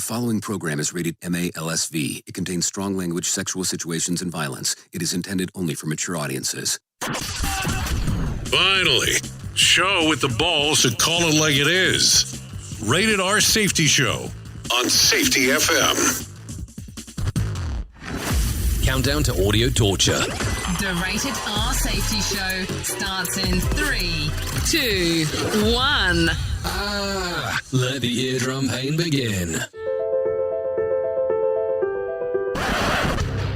following program is rated MA-LSV. It contains strong language, sexual situations, and violence. It is intended only for mature audiences. Finally, show with the balls to call it like it is. Rated R Safety Show on Safety FM. Countdown to audio torture. The Rated R Safety Show starts in 3, 2, 1. Let the eardrum pain begin.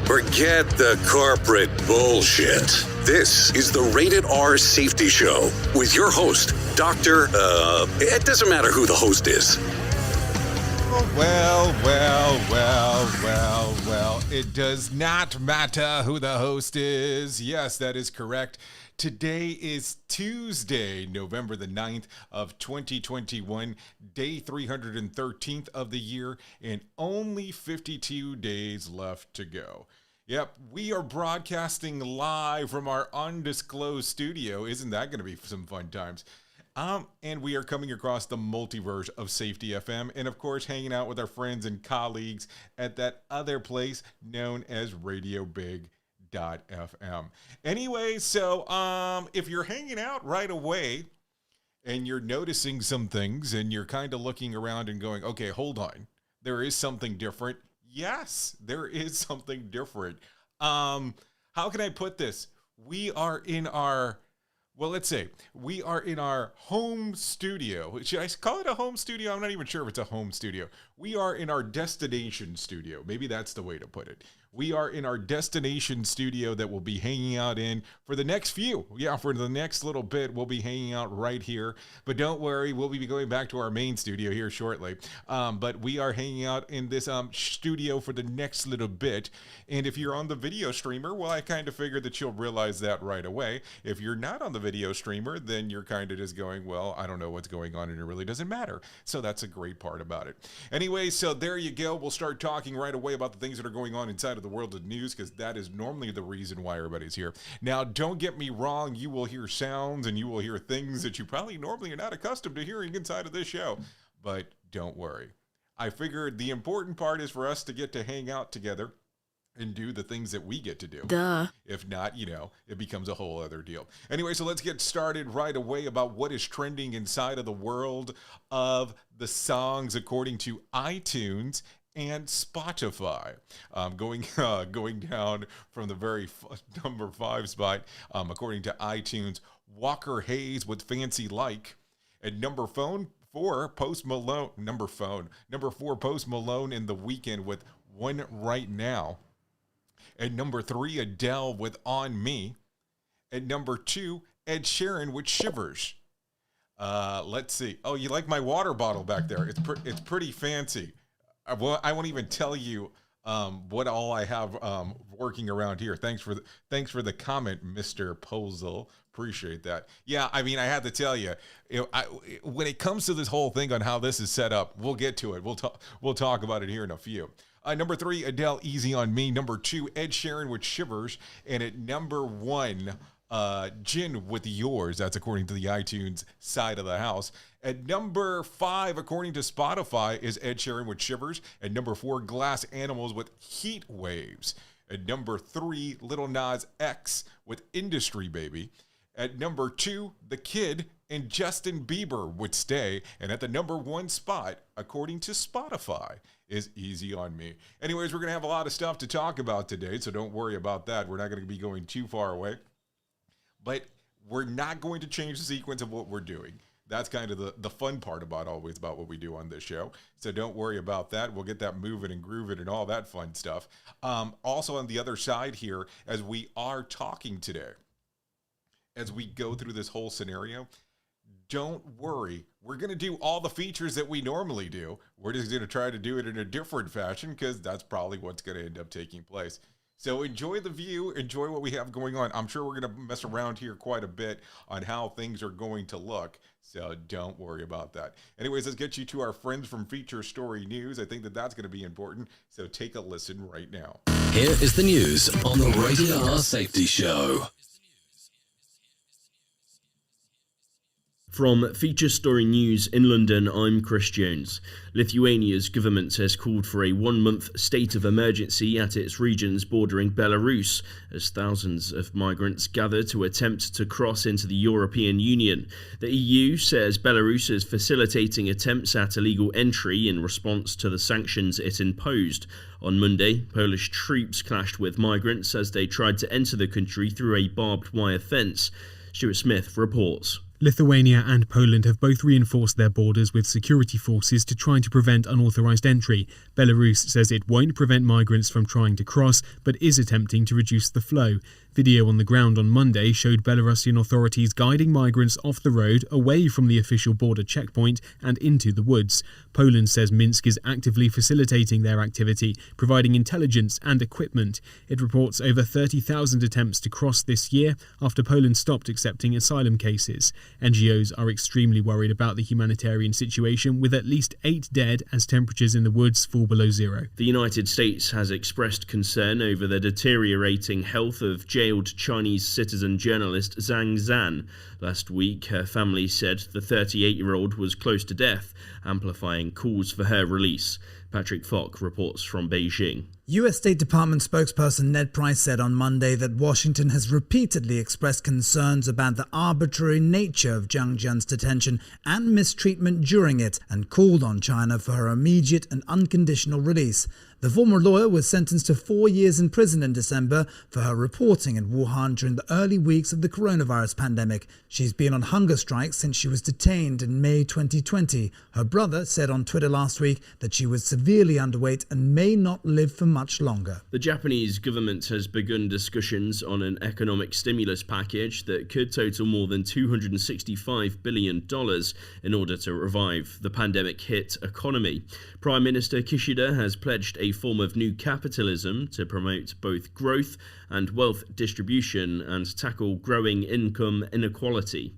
Forget the corporate bullshit. This is the Rated R Safety Show with your host, Dr. It doesn't matter who the host is. Well. It does not matter who the host is. Yes, that is correct. Today is Tuesday, November the 9th of 2021, day 313th of the year, and only 52 days left to go. Yep, we are broadcasting live from our undisclosed studio. Isn't that going to be some fun times? And we are coming across the multiverse of Safety FM and, of course, hanging out with our friends and colleagues at that other place known as RadioBig.fm. Anyway, so if you're hanging out right away and you're noticing some things and you're kind of looking around and going, okay, hold on, there is something different. Yes, there is something different. How can I put this? We are in our... Well, let's say we are in our home studio. Should I call it a home studio? I'm not even sure if it's a home studio. We are in our destination studio. Maybe that's the way to put it. We are in our destination studio that we'll be hanging out in for the next few. Yeah, for the next little bit, we'll be hanging out right here. But don't worry, we'll be going back to our main studio here shortly. But we are hanging out in this studio for the next little bit. And if you're on the video streamer, well, I kind of figured that you'll realize that right away. If you're not on the video streamer, then you're kind of just going, well, I don't know what's going on and it really doesn't matter. So that's a great part about it. Anyway, so there you go. We'll start talking right away about the things that are going on inside of the world of news, because that is normally the reason why everybody's here. Now, don't get me wrong. You will hear sounds and you will hear things that you probably normally are not accustomed to hearing inside of this show. But don't worry. I figured the important part is for us to get to hang out together and do the things that we get to do. Duh. If not, it becomes a whole other deal. Anyway, so let's get started right away about what is trending inside of the world of the songs according to iTunes and Spotify. Going down from the very number 5 spot, according to iTunes, Walker Hayes with Fancy Like. At number 4, Post Malone. Number 4, Post Malone in The Weeknd with One Right Now. At number 3, Adele with On Me. At number 2, Ed Sheeran with Shivers. Let's see. Oh, you like my water bottle back there? It's pretty fancy. I won't even tell you what all I have working around here. Thanks for the comment, Mr. Posel. Appreciate that. Yeah, I mean, I had to tell you, when it comes to this whole thing on how this is set up, we'll get to it. We'll talk about it here in a few. Number 3, Adele, Easy on Me. Number 2, Ed Sheeran with Shivers. And at number 1, Jin with Yours. That's according to the iTunes side of the house. At number 5, according to Spotify, is Ed Sheeran with Shivers. At number 4, Glass Animals with Heat Waves. At number 3, Lil Nas X with Industry Baby. At number 2, The Kid and Justin Bieber would Stay. And at the number 1 spot, according to Spotify, is Easy on Me. Anyways, we're going to have a lot of stuff to talk about today, so don't worry about that. We're not going to be going too far away. But we're not going to change the sequence of what we're doing. That's kind of the fun part about what we do on this show. So don't worry about that. We'll get that moving and grooving and all that fun stuff. Also on the other side here, as we are talking today, as we go through this whole scenario, don't worry. We're going to do all the features that we normally do. We're just going to try to do it in a different fashion because that's probably what's going to end up taking place. So enjoy the view, enjoy what we have going on. I'm sure we're going to mess around here quite a bit on how things are going to look. So don't worry about that. Anyways, let's get you to our friends from Feature Story News. I think that's going to be important. So take a listen right now. Here is the news on the Rated R Safety Show. From Feature Story News in London, I'm Chris Jones. Lithuania's government has called for a one-month state of emergency at its regions bordering Belarus, as thousands of migrants gather to attempt to cross into the European Union. The EU says Belarus is facilitating attempts at illegal entry in response to the sanctions it imposed. On Monday, Polish troops clashed with migrants as they tried to enter the country through a barbed wire fence. Stuart Smith reports. Lithuania and Poland have both reinforced their borders with security forces to try to prevent unauthorised entry. Belarus says it won't prevent migrants from trying to cross, but is attempting to reduce the flow. Video on the ground on Monday showed Belarusian authorities guiding migrants off the road away from the official border checkpoint and into the woods. Poland says Minsk is actively facilitating their activity, providing intelligence and equipment. It reports over 30,000 attempts to cross this year after Poland stopped accepting asylum cases. NGOs are extremely worried about the humanitarian situation, with at least 8 dead as temperatures in the woods fall below zero. The United States has expressed concern over the deteriorating health of jailed Chinese citizen journalist Zhang Zhan. Last week, her family said the 38-year-old was close to death, amplifying calls for her release. Patrick Falk reports from Beijing. US State Department spokesperson Ned Price said on Monday that Washington has repeatedly expressed concerns about the arbitrary nature of Zhang Zhan's detention and mistreatment during it, and called on China for her immediate and unconditional release. The former lawyer was sentenced to 4 years in prison in December for her reporting in Wuhan during the early weeks of the coronavirus pandemic. She's been on hunger strike since she was detained in May 2020. Her brother said on Twitter last week that she was severely underweight and may not live for much longer. The Japanese government has begun discussions on an economic stimulus package that could total more than $265 billion in order to revive the pandemic-hit economy. Prime Minister Kishida has pledged a form of new capitalism to promote both growth and wealth distribution and tackle growing income inequality.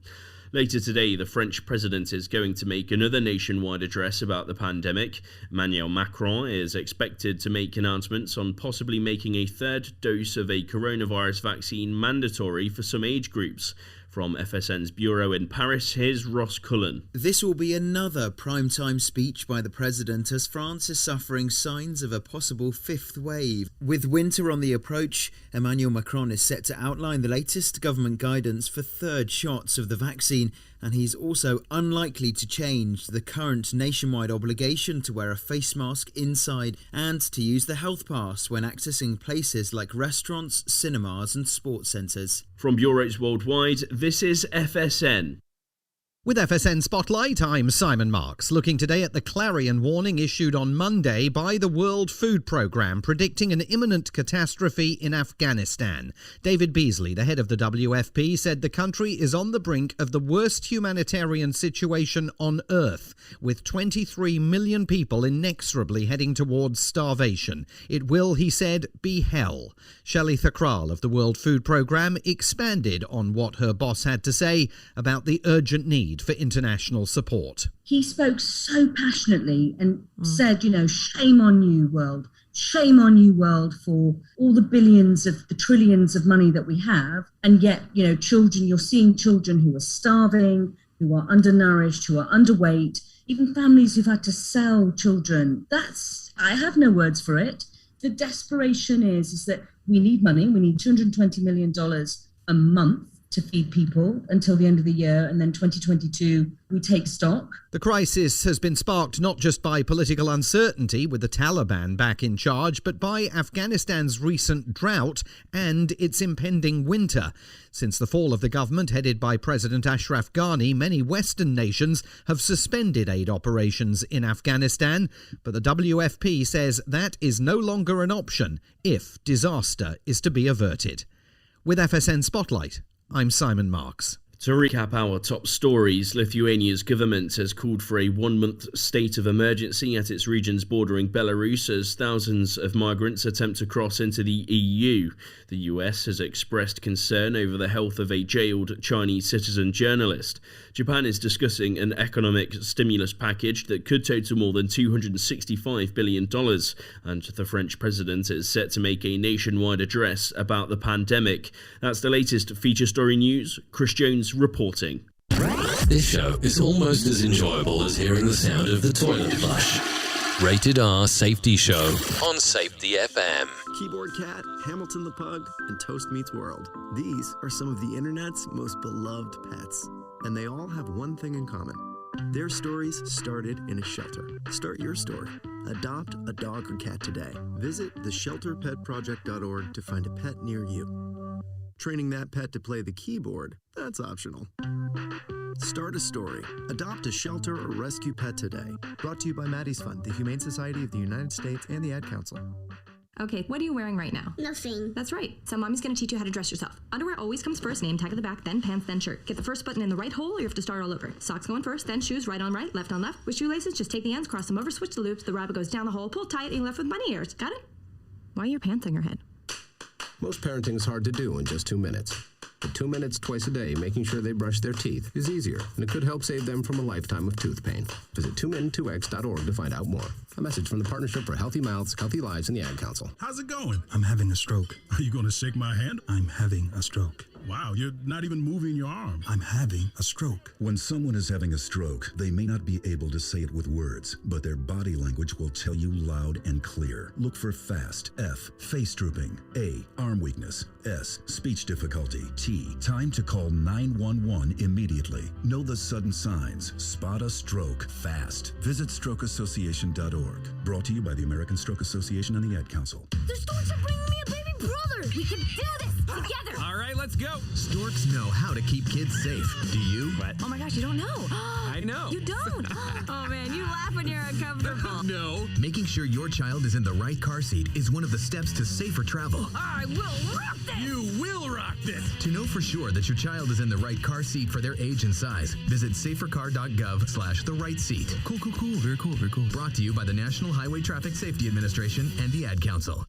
Later today, the French president is going to make another nationwide address about the pandemic. Emmanuel Macron is expected to make announcements on possibly making a third dose of a coronavirus vaccine mandatory for some age groups. From FSN's bureau in Paris, here's Ross Cullen. This will be another primetime speech by the president as France is suffering signs of a possible fifth wave. With winter on the approach, Emmanuel Macron is set to outline the latest government guidance for third shots of the vaccine, and he's also unlikely to change the current nationwide obligation to wear a face mask inside and to use the health pass when accessing places like restaurants, cinemas and sports centres. From bureaus worldwide, this is FSN. With FSN Spotlight, I'm Simon Marks, looking today at the clarion warning issued on Monday by the World Food Programme, predicting an imminent catastrophe in Afghanistan. David Beasley, the head of the WFP, said the country is on the brink of the worst humanitarian situation on Earth, with 23 million people inexorably heading towards starvation. It will, he said, be hell. Shelley Thakral of the World Food Programme expanded on what her boss had to say about the urgent need for international support. He spoke so passionately and said, shame on you, world. Shame on you, world, for all the billions of the trillions of money that we have. And yet, children, you're seeing children who are starving, who are undernourished, who are underweight, even families who've had to sell children. I have no words for it. The desperation is that we need money. We need $220 million a month to feed people until the end of the year, and then 2022 we take stock. The crisis has been sparked not just by political uncertainty with the Taliban back in charge, but by Afghanistan's recent drought and its impending winter. Since the fall of the government headed by President Ashraf Ghani, many Western nations have suspended aid operations in Afghanistan, but the WFP says that is no longer an option if disaster is to be averted. With FSN Spotlight, I'm Simon Marks. To recap our top stories, Lithuania's government has called for a one-month state of emergency at its regions bordering Belarus as thousands of migrants attempt to cross into the EU. The US has expressed concern over the health of a jailed Chinese citizen journalist. Japan is discussing an economic stimulus package that could total more than $265 billion, and the French president is set to make a nationwide address about the pandemic. That's the latest feature story news. Chris Jones reporting. This show is almost as enjoyable as hearing the sound of the toilet flush. Rated R Safety Show on Safety FM. Keyboard Cat, Hamilton the Pug, and Toast Meets World. These are some of the internet's most beloved pets, and they all have one thing in common. Their stories started in a shelter. Start your story. Adopt a dog or cat today. Visit theshelterpetproject.org to find a pet near you. Training that pet to play the keyboard, that's optional. Start a story. Adopt a shelter or rescue pet today. Brought to you by Maddie's Fund, the Humane Society of the United States, and the Ad Council. Okay, what are you wearing right now? Nothing. That's right. So mommy's going to teach you how to dress yourself. Underwear always comes first, name tag at the back, then pants, then shirt. Get the first button in the right hole or you have to start all over. Socks going first, then shoes, right on right, left on left. With shoelaces, just take the ends, cross them over, switch the loops, the rabbit goes down the hole, pull tight, and you're left with bunny ears. Got it? Why are your pants on your head? Most parenting is hard to do in just 2 minutes. But 2 minutes twice a day making sure they brush their teeth is easier, and it could help save them from a lifetime of tooth pain. Visit 2min2x.org to find out more. A message from the Partnership for Healthy Mouths, Healthy Lives, and the Ad Council. How's it going? I'm having a stroke. Are you going to shake my hand? I'm having a stroke. Wow, you're not even moving your arm. I'm having a stroke. When someone is having a stroke, they may not be able to say it with words, but their body language will tell you loud and clear. Look for FAST. F, face drooping. A, arm weakness. S, speech difficulty. T, time to call 911 immediately. Know the sudden signs. Spot a stroke fast. Visit strokeassociation.org. Brought to you by the American Stroke Association and the Ad Council. The storks are bringing me a baby brother. We can do this together. All right, let's go. Storks know how to keep kids safe. Do you? What? Oh my gosh, you don't know. I know. You don't. Oh man, you laugh when you're uncomfortable. No. Making sure your child is in the right car seat is one of the steps to safer travel. I will rock this. You will rock this. To know for sure that your child is in the right car seat for their age and size, visit safercar.gov/the-right-seat. Cool. Very cool. Brought to you by the National Highway Traffic Safety Administration and the Ad Council.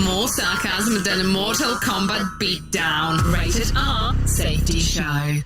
More sarcasm than a Mortal Kombat beatdown. Rated R Safety Show.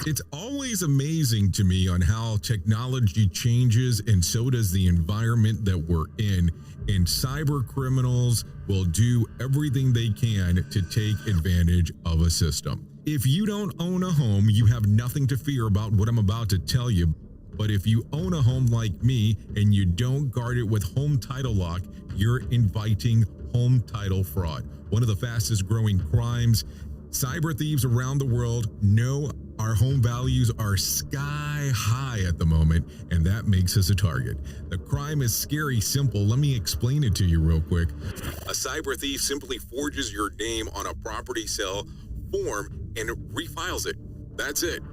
It's always amazing to me on how technology changes, and so does the environment that we're in. And cyber criminals will do everything they can to take advantage of a system. If you don't own a home, you have nothing to fear about what I'm about to tell you. But if you own a home like me and you don't guard it with home title lock, you're inviting home title fraud. One of the fastest growing crimes. Cyber thieves around the world know our home values are sky high at the moment, and that makes us a target. The crime is scary simple. Let me explain it to you real quick. A cyber thief simply forges your name on a property sale form and refiles it. That's it.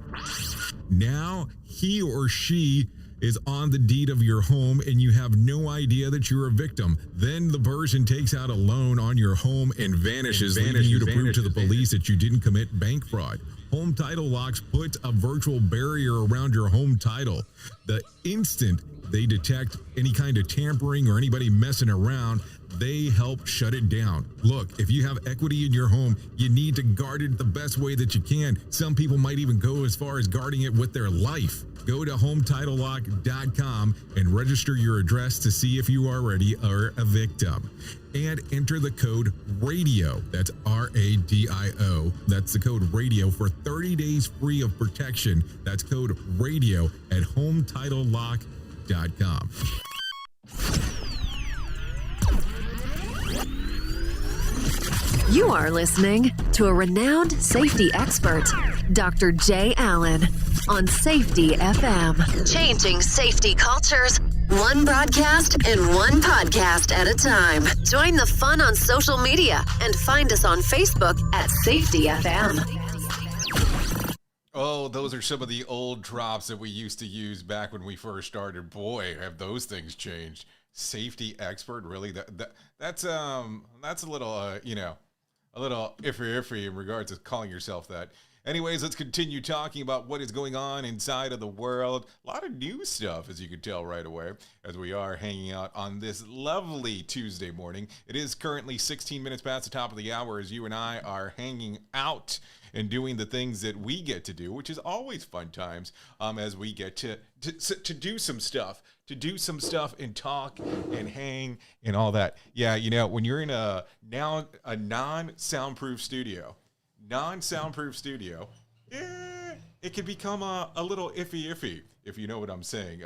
Now he or she is on the deed of your home and you have no idea that you're a victim. Then the person takes out a loan on your home and vanishes, leaving you to prove to the police that you didn't commit bank fraud. Home title locks put a virtual barrier around your home title. The instant they detect any kind of tampering or anybody messing around, they help shut it down. Look, if you have equity in your home, you need to guard it the best way that you can. Some people might even go as far as guarding it with their life. Go to HometitleLock.com and register your address to see if you already are a victim. And enter the code RADIO. That's RADIO. That's the code RADIO for 30 days free of protection. That's code RADIO at HometitleLock.com. You are listening to a renowned safety expert, Dr. Jay Allen, on Safety FM. Changing safety cultures, one broadcast and one podcast at a time. Join the fun on social media and find us on Facebook at Safety FM. Oh, those are some of the old drops that we used to use back when we first started. Boy, have those things changed. Safety expert, really? That's a little, a little iffy in regards to calling yourself that. Anyways, let's continue talking about what is going on inside of the world. A lot of new stuff, as you can tell right away, as we are hanging out on this lovely Tuesday morning. It is currently 16 minutes past the top of the hour as you and I are hanging out and doing the things that we get to do, which is always fun times, as we get to do some stuff. To do some stuff and talk and hang and all that. Yeah, you know, when you're in a non-soundproof studio, it can become a little iffy, if you know what I'm saying.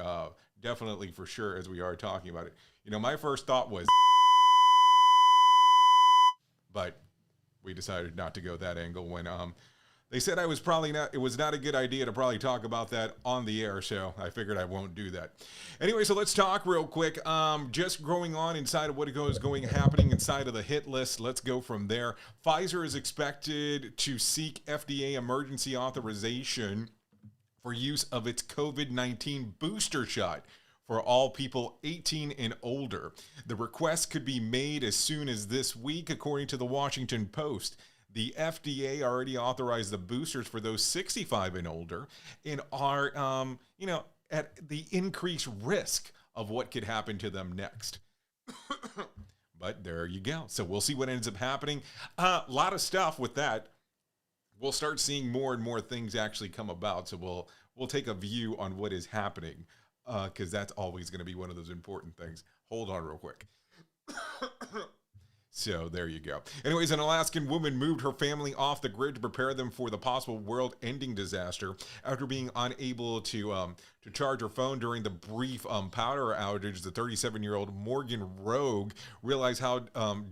Definitely, for sure, as we are talking about it. You know, my first thought was, but we decided not to go that angle when they said it was not a good idea to probably talk about that on the air, so I figured I won't do that. Anyway, so let's talk real quick. Just going on inside of what is happening inside of the hit list. Let's go from there. Pfizer is expected to seek FDA emergency authorization for use of its COVID-19 booster shot for all people 18 and older. The request could be made as soon as this week, according to the Washington Post. The FDA already authorized the boosters for those 65 and older and are, at the increased risk of what could happen to them next. But there you go. So we'll see what ends up happening. A lot of stuff with that. We'll start seeing more and more things actually come about. So we'll take a view on what is happening because that's always going to be one of those important things. Hold on real quick. So there you go. Anyways, an Alaskan woman moved her family off the grid to prepare them for the possible world-ending disaster after being unable to charge her phone during the brief power outage. The 37-year-old Morgan Rogue realized how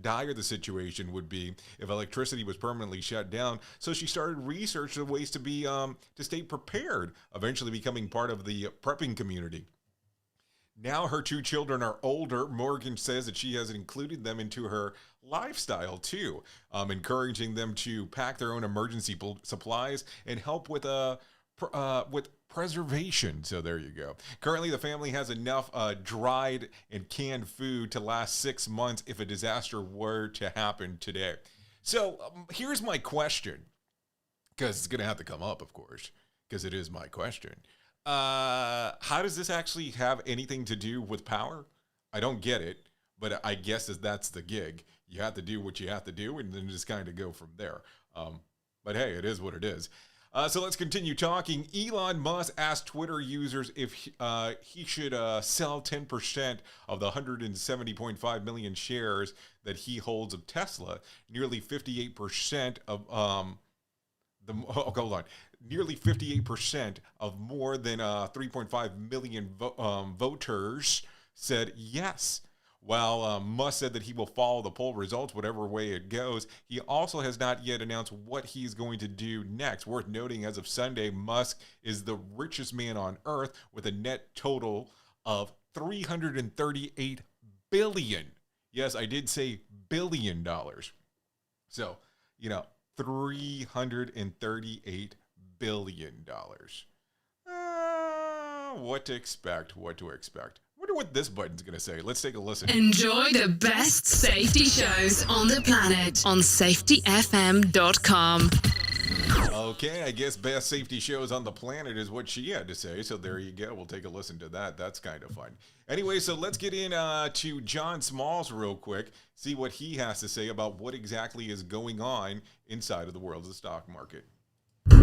dire the situation would be if electricity was permanently shut down. So she started researching ways to stay prepared, eventually becoming part of the prepping community. Now her 2 children are older. Morgan says that she has included them into her lifestyle too, encouraging them to pack their own emergency supplies and help with preservation. So there you go. Currently, the family has enough dried and canned food to last 6 months if a disaster were to happen today. So here's my question, because it's going to have to come up, of course, because it is my question. How does this actually have anything to do with power? I don't get it, but I guess that's the gig. You have to do what you have to do and then just kind of go from there. But hey, it is what it is. So let's continue talking. Elon Musk asked Twitter users if he should sell 10% of the 170.5 million shares that he holds of Tesla, nearly 58% of nearly 58% of more than 3.5 million voters said yes. While Musk said that he will follow the poll results, whatever way it goes, he also has not yet announced what he's going to do next. Worth noting, as of Sunday, Musk is the richest man on Earth with a net total of $338 billion. Yes, I did say $1 billion. So, $338 billion. What to expect? Wonder what this button's going to say. Let's take a listen. Enjoy the best safety shows on the planet on safetyfm.com. Okay, I guess best safety shows on the planet is what she had to say. So there you go. We'll take a listen to that. That's kind of fun. Anyway, so let's get in to John Smalls real quick. See what he has to say about what exactly is going on inside of the world of the stock market.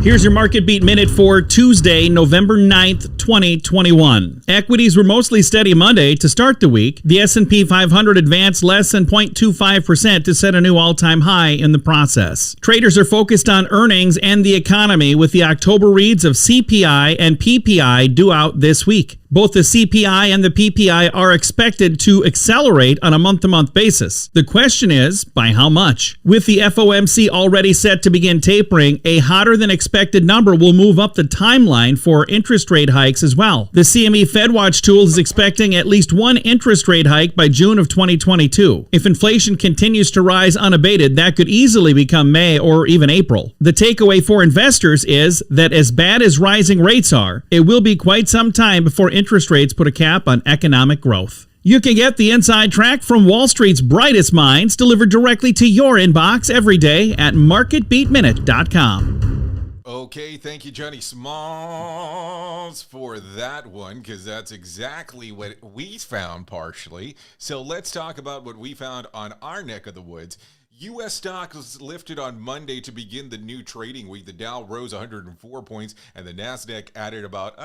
Here's your Market Beat Minute for Tuesday, November 9th, 2021. Equities were mostly steady Monday to start the week. The S&P 500 advanced less than 0.25% to set a new all-time high in the process. Traders are focused on earnings and the economy with the October reads of CPI and PPI due out this week. Both the CPI and the PPI are expected to accelerate on a month-to-month basis. The question is, by how much? With the FOMC already set to begin tapering, a hotter-than-expected number will move up the timeline for interest rate hikes as well. The CME FedWatch tool is expecting at least one interest rate hike by June of 2022. If inflation continues to rise unabated, that could easily become May or even April. The takeaway for investors is that as bad as rising rates are, it will be quite some time before interest rates put a cap on economic growth. You can get the inside track from Wall Street's brightest minds delivered directly to your inbox every day at marketbeatminute.com. Okay, thank you, Johnny Smalls, for that one, because that's exactly what we found partially. So let's talk about what we found on our neck of the woods. U.S. stocks lifted on Monday to begin the new trading week. The Dow rose 104 points, and the Nasdaq added about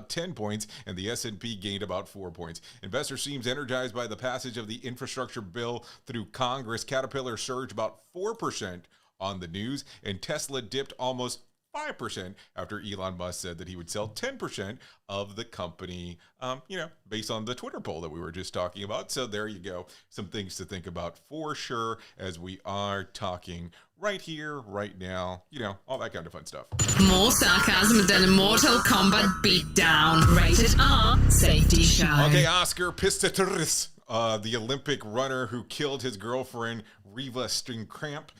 10 points, and the S&P gained about 4 points. Investors seems energized by the passage of the infrastructure bill through Congress. Caterpillar surged about 4% on the news, and Tesla dipped almost 5% after Elon Musk said that he would sell 10% of the company, based on the Twitter poll that we were just talking about. So there you go. Some things to think about for sure as we are talking right here, right now, all that kind of fun stuff. More sarcasm than a Mortal Kombat beatdown. Rated R Safety Show. Okay, Oscar Pistorius, the Olympic runner who killed his girlfriend, Reva Steenkamp,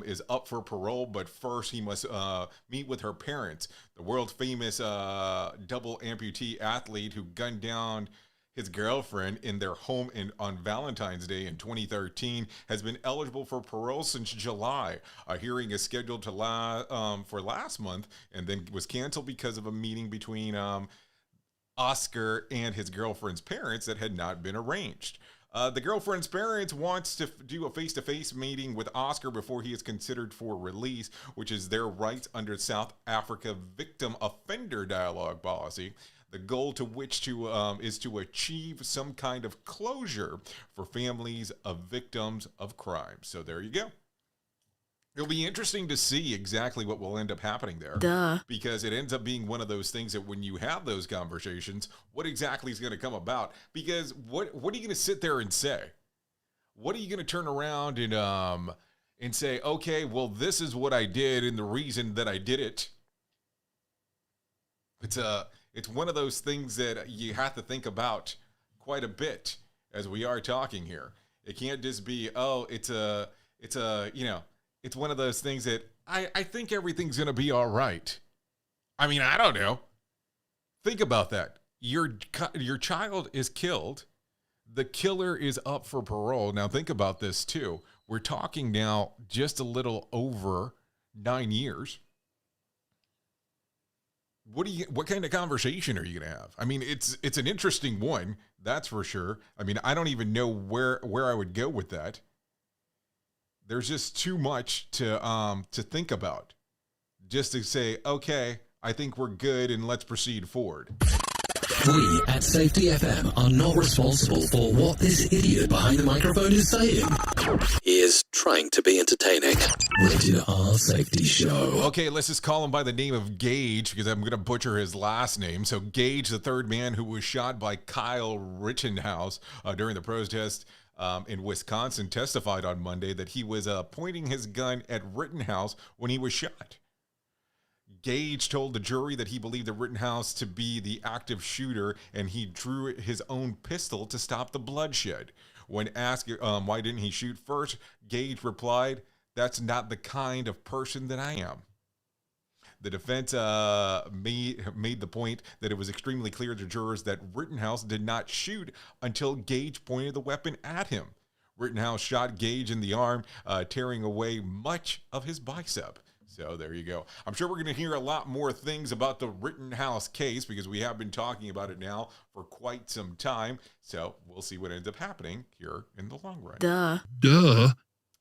is up for parole, but first he must meet with her parents. The world-famous double amputee athlete who gunned down his girlfriend in their home on Valentine's Day in 2013 has been eligible for parole since July. A hearing is scheduled for last month and then was canceled because of a meeting between Oscar and his girlfriend's parents that had not been arranged. The girlfriend's parents wants to do a face-to-face meeting with Oscar before he is considered for release, which is their rights under South Africa Victim Offender Dialogue policy. The goal to which is to achieve some kind of closure for families of victims of crime. So there you go. It'll be interesting to see exactly what will end up happening there. Because it ends up being one of those things that when you have those conversations, what exactly is going to come about? Because what are you going to sit there and say? What are you going to turn around and say, okay, well, this is what I did and the reason that I did it? It's one of those things that you have to think about quite a bit as we are talking here. It can't just be, it's one of those things that I think everything's going to be all right. I mean, I don't know. Think about that. Your child is killed. The killer is up for parole. Now, think about this, too. We're talking now just a little over 9 years. What kind of conversation are you going to have? I mean, it's an interesting one, that's for sure. I mean, I don't even know where I would go with that. There's just too much to think about. Just to say, okay, I think we're good and let's proceed forward. We at Safety FM are not responsible for what this idiot behind the microphone is saying. He is trying to be entertaining. Rated R Safety Show. Okay, let's just call him by the name of Gage because I'm going to butcher his last name. So Gage, the third man who was shot by Kyle Rittenhouse during the protest in Wisconsin, testified on Monday that he was pointing his gun at Rittenhouse when he was shot. Gage told the jury that he believed the Rittenhouse to be the active shooter and he drew his own pistol to stop the bloodshed. When asked why didn't he shoot first, Gage replied, "That's not the kind of person that I am." The defense made the point that it was extremely clear to jurors that Rittenhouse did not shoot until Gage pointed the weapon at him. Rittenhouse shot Gage in the arm, tearing away much of his bicep. So there you go. I'm sure we're going to hear a lot more things about the Rittenhouse case because we have been talking about it now for quite some time. So we'll see what ends up happening here in the long run. Duh.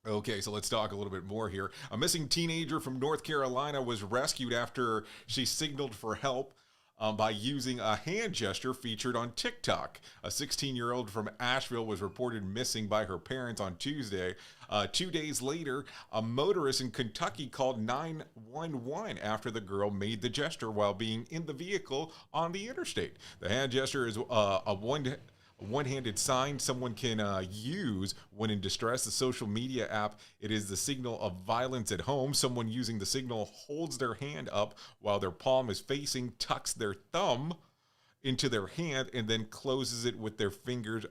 Okay, so let's talk a little bit more here. A missing teenager from North Carolina was rescued after she signaled for help by using a hand gesture featured on TikTok. A 16-year-old from Asheville was reported missing by her parents on Tuesday. 2 days later, a motorist in Kentucky called 911 after the girl made the gesture while being in the vehicle on the interstate. The hand gesture is a one-handed sign someone can use when in distress. The social media app, it is the signal of violence at home. Someone using the signal holds their hand up while their palm is facing, tucks their thumb into their hand, and then closes it with their fingers,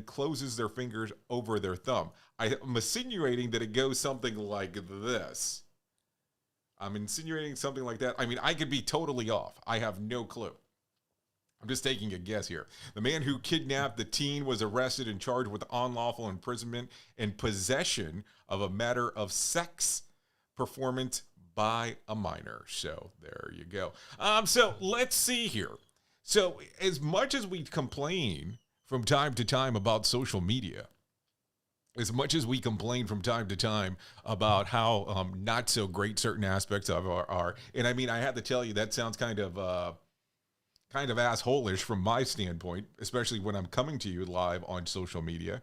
closes their fingers over their thumb. I'm insinuating that it goes something like this. I'm insinuating something like that. I mean, I could be totally off. I have no clue. I'm just taking a guess here. The man who kidnapped the teen was arrested and charged with unlawful imprisonment and possession of a matter of sex performance by a minor. So there you go. So let's see here. So as much as we complain from time to time about social media, as much as we complain from time to time about how not so great certain aspects of are, and I mean, I have to tell you, that sounds kind of asshole-ish from my standpoint, especially when I'm coming to you live on social media.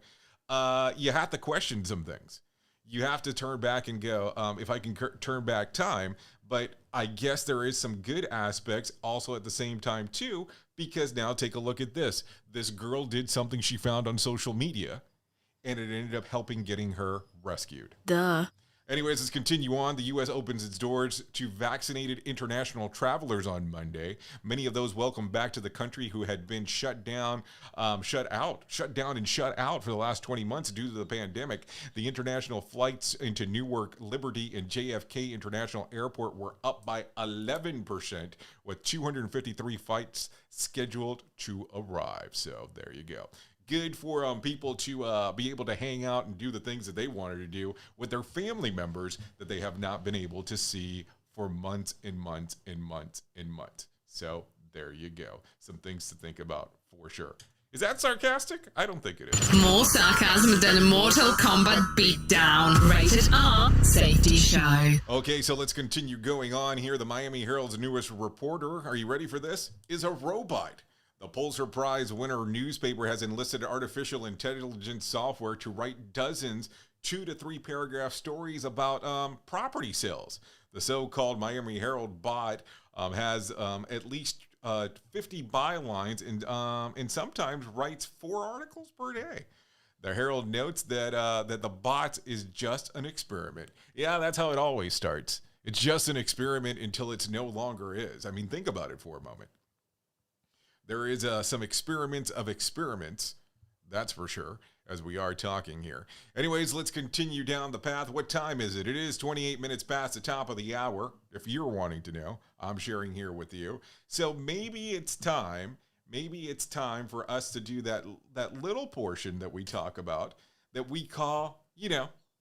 You have to question some things. You have to turn back and go, if I can turn back time. But I guess there is some good aspects also at the same time too, because now take a look at this. This girl did something she found on social media, and it ended up helping getting her rescued. Duh. Anyways, let's continue on. The U.S. opens its doors to vaccinated international travelers on Monday. Many of those welcomed back to the country who had been shut down and shut out for the last 20 months due to the pandemic. The international flights into Newark, Liberty, and JFK International Airport were up by 11%, with 253 flights scheduled to arrive. So there you go. Good for people to be able to hang out and do the things that they wanted to do with their family members that they have not been able to see for months and months and months and months. So there you go. Some things to think about for sure. Is that sarcastic? I don't think it is. More sarcasm than a Mortal Kombat beatdown. Rated R Safety Show. Okay, so let's continue going on here. The Miami Herald's newest reporter, are you ready for this? Is a robot. The Pulitzer Prize winner newspaper has enlisted artificial intelligence software to write dozens 2 to 3 paragraph stories about property sales. The so-called Miami Herald bot has at least 50 bylines and sometimes writes 4 articles per day. The Herald notes that the bot is just an experiment. Yeah, that's how it always starts. It's just an experiment until it's no longer is. I mean, think about it for a moment. There is some experiments of experiments, that's for sure, as we are talking here. Anyways, let's continue down the path. What time is it? It is 28 minutes past the top of the hour. If you're wanting to know, I'm sharing here with you. So maybe it's time for us to do that little portion that we talk about that we call,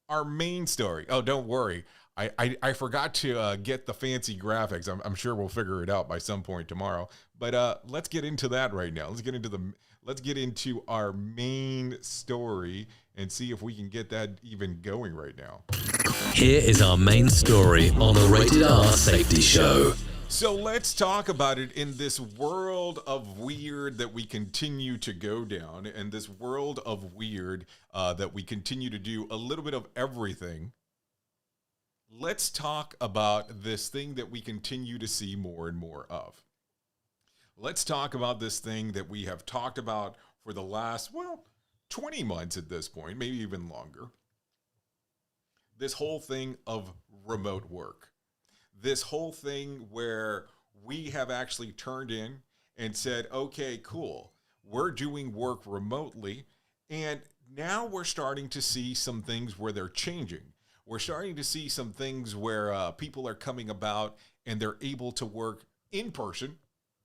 our main story. Oh, don't worry. I forgot to get the fancy graphics. I'm sure we'll figure it out by some point tomorrow. But let's get into that right now. Let's get into our main story and see if we can get that even going right now. Here is our main story on the Rated R Safety Show. So let's talk about it in this world of weird that we continue to go down, and this world of weird that we continue to do a little bit of everything. Let's talk about this thing that we continue to see more and more of. Let's talk about this thing that we have talked about for the last, 20 months at this point, maybe even longer. This whole thing of remote work. This whole thing where we have actually turned in and said, okay, cool, we're doing work remotely, and now we're starting to see some things where they're changing. We're starting to see some things where people are coming about and they're able to work in person.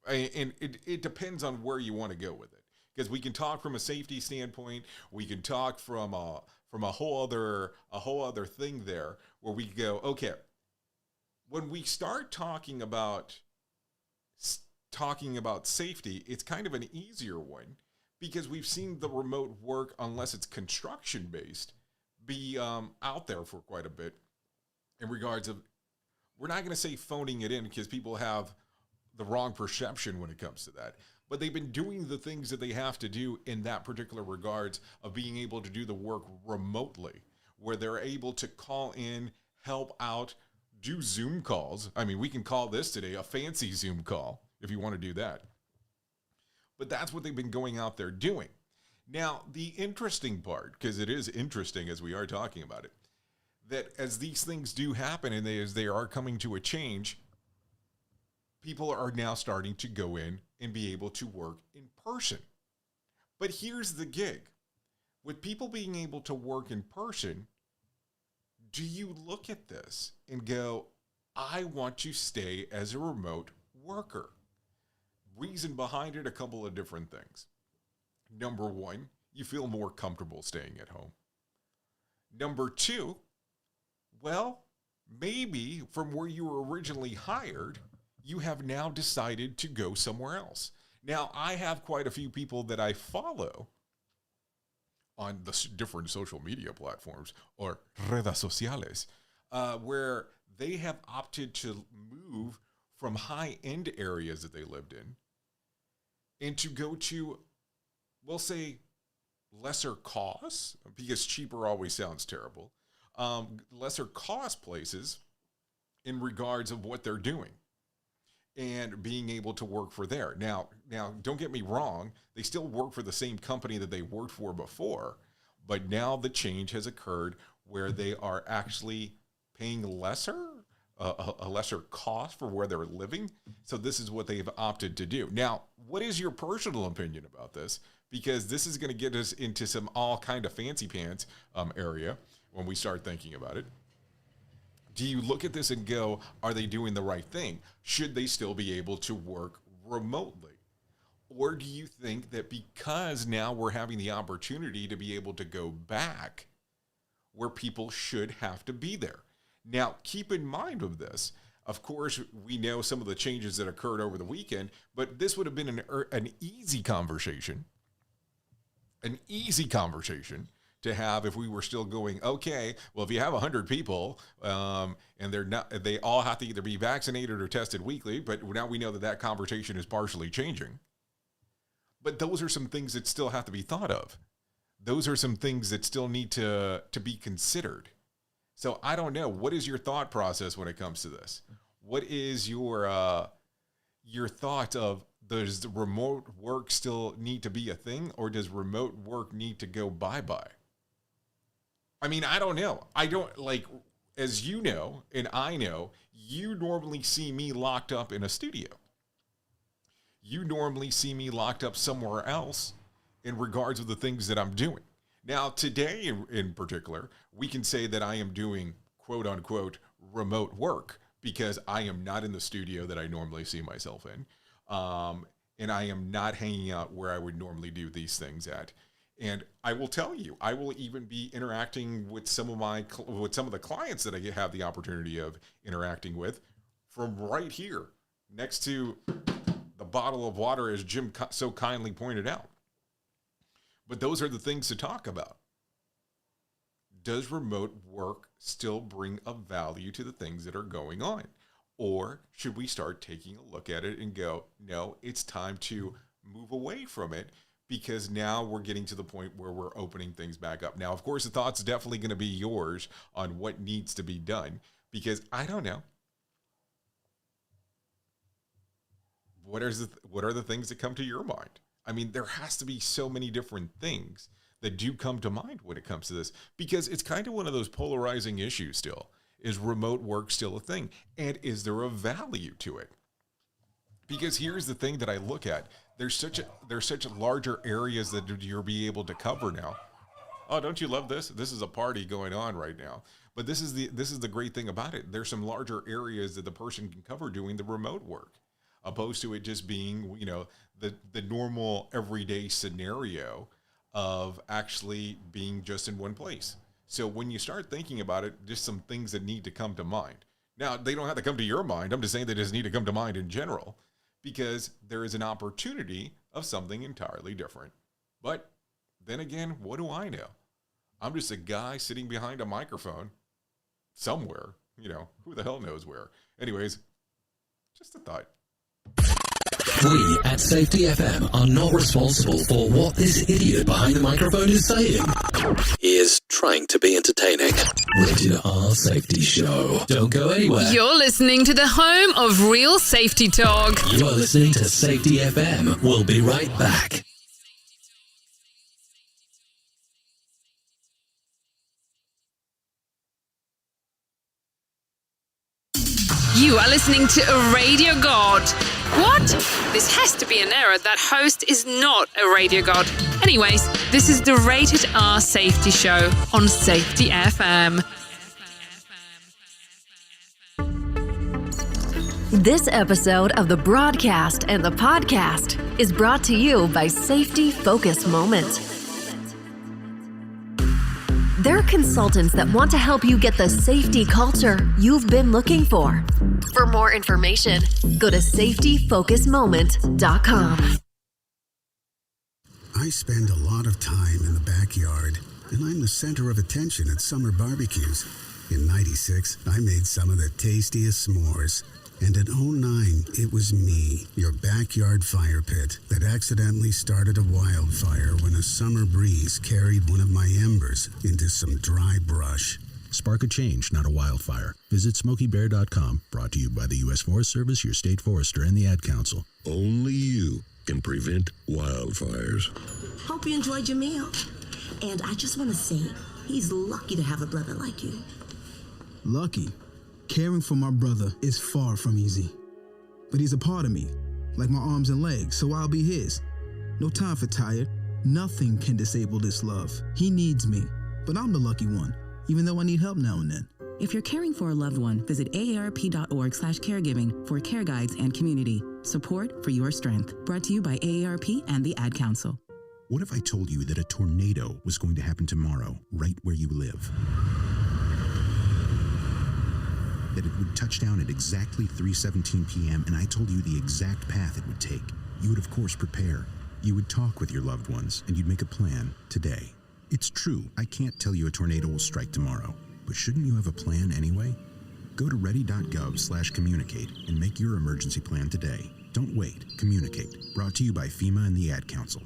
And it depends on where you want to go with it. Because we can talk from a safety standpoint. We can talk from a whole other thing there where we go, okay, when we start talking about safety, it's kind of an easier one because we've seen the remote work, unless it's construction based, be out there for quite a bit in regards of, we're not going to say phoning it in because people have the wrong perception when it comes to that, but they've been doing the things that they have to do in that particular regards of being able to do the work remotely, where they're able to call in, help out, do Zoom calls. I mean, we can call this today a fancy Zoom call if you want to do that, but that's what they've been going out there doing. Now, the interesting part, because it is interesting as we are talking about it, that as these things do happen and as they are coming to a change, people are now starting to go in and be able to work in person. But here's the gig. With people being able to work in person, do you look at this and go, I want to stay as a remote worker? Reason behind it, a couple of different things. Number one, you feel more comfortable staying at home. Number two, maybe from where you were originally hired, you have now decided to go somewhere else. Now, I have quite a few people that I follow on the different social media platforms or redes sociales, where they have opted to move from high-end areas that they lived in and to go to, we'll say, lesser costs, because cheaper always sounds terrible, lesser cost places in regards of what they're doing and being able to work for there. Now, don't get me wrong, they still work for the same company that they worked for before, but now the change has occurred where they are actually paying a lesser cost for where they're living. So this is what they've opted to do. Now, what is your personal opinion about this? Because this is going to get us into some all kind of fancy pants area when we start thinking about it. Do you look at this and go, are they doing the right thing? Should they still be able to work remotely? Or do you think that because now we're having the opportunity to be able to go back, where people should have to be there? Now, keep in mind of this. Of course, we know some of the changes that occurred over the weekend, but this would have been an easy conversation to have if we were still going, okay, well, if you have 100 people and they all have to either be vaccinated or tested weekly, but now we know that conversation is partially changing. But those are some things that still have to be thought of. Those are some things that still need to be considered. So I don't know. What is your thought process when it comes to this? What is your thought of, does the remote work still need to be a thing, or does remote work need to go bye-bye? I mean, I don't know. I don't, like, as you know, and I know, you normally see me locked up in a studio. You normally see me locked up somewhere else in regards to the things that I'm doing. Now, today in particular, we can say that I am doing quote unquote remote work because I am not in the studio that I normally see myself in. And I am not hanging out where I would normally do these things at. And I will tell you, I will even be interacting with some of the clients that I have the opportunity of interacting with from right here next to the bottle of water, as Jim so kindly pointed out. But those are the things to talk about. Does remote work still bring a value to the things that are going on? Or should we start taking a look at it and go, no, it's time to move away from it, because now we're getting to the point where we're opening things back up. Now, of course, the thought's definitely going to be yours on what needs to be done, because I don't know. What are the things that come to your mind? I mean, there has to be so many different things that do come to mind when it comes to this, because it's kind of one of those polarizing issues still. Is remote work still a thing? And is there a value to it? Because here's the thing that I look at. There's such larger areas that you'll be able to cover now. Oh, don't you love this? This is a party going on right now. But this is the great thing about it. There's some larger areas that the person can cover doing the remote work, opposed to it just being, the normal everyday scenario of actually being just in one place. So when you start thinking about it, just some things that need to come to mind. Now, they don't have to come to your mind. I'm just saying they just need to come to mind in general, because there is an opportunity of something entirely different. But then again, what do I know? I'm just a guy sitting behind a microphone somewhere, who the hell knows where. Anyways, just a thought. We at Safety FM are not responsible for what this idiot behind the microphone is saying. He is trying to be entertaining. Rated R Safety Show. Don't go anywhere. You're listening to the home of real safety talk. You are listening to Safety FM. We'll be right back. You are listening to a radio god. What? This has to be an error. That host is not a radio god. Anyways, this is the Rated R Safety Show on Safety FM. This episode of the broadcast and the podcast is brought to you by Safety Focus Moments. They're consultants that want to help you get the safety culture you've been looking for. For more information, go to safetyfocusmoment.com. I spend a lot of time in the backyard, and I'm the center of attention at summer barbecues. In '96, I made some of the tastiest s'mores. And in '09, it was me, your backyard fire pit, that accidentally started a wildfire when a summer breeze carried one of my embers into some dry brush. Spark a change, not a wildfire. Visit SmokeyBear.com, brought to you by the U.S. Forest Service, your state forester, and the Ad Council. Only you can prevent wildfires. Hope you enjoyed your meal. And I just want to say, he's lucky to have a brother like you. Lucky? Caring for my brother is far from easy. But he's a part of me, like my arms and legs, so I'll be his. No time for tired. Nothing can disable this love. He needs me, but I'm the lucky one, even though I need help now and then. If you're caring for a loved one, visit aarp.org/caregiving for care guides and community. Support for your strength. Brought to you by AARP and the Ad Council. What if I told you that a tornado was going to happen tomorrow, right where you live? That it would touch down at exactly 3:17 p.m., and I told you the exact path it would take. You would, of course, prepare. You would talk with your loved ones, and you'd make a plan today. It's true, I can't tell you a tornado will strike tomorrow, but shouldn't you have a plan anyway? Go to ready.gov/communicate and make your emergency plan today. Don't wait. Communicate. Brought to you by FEMA and the Ad Council.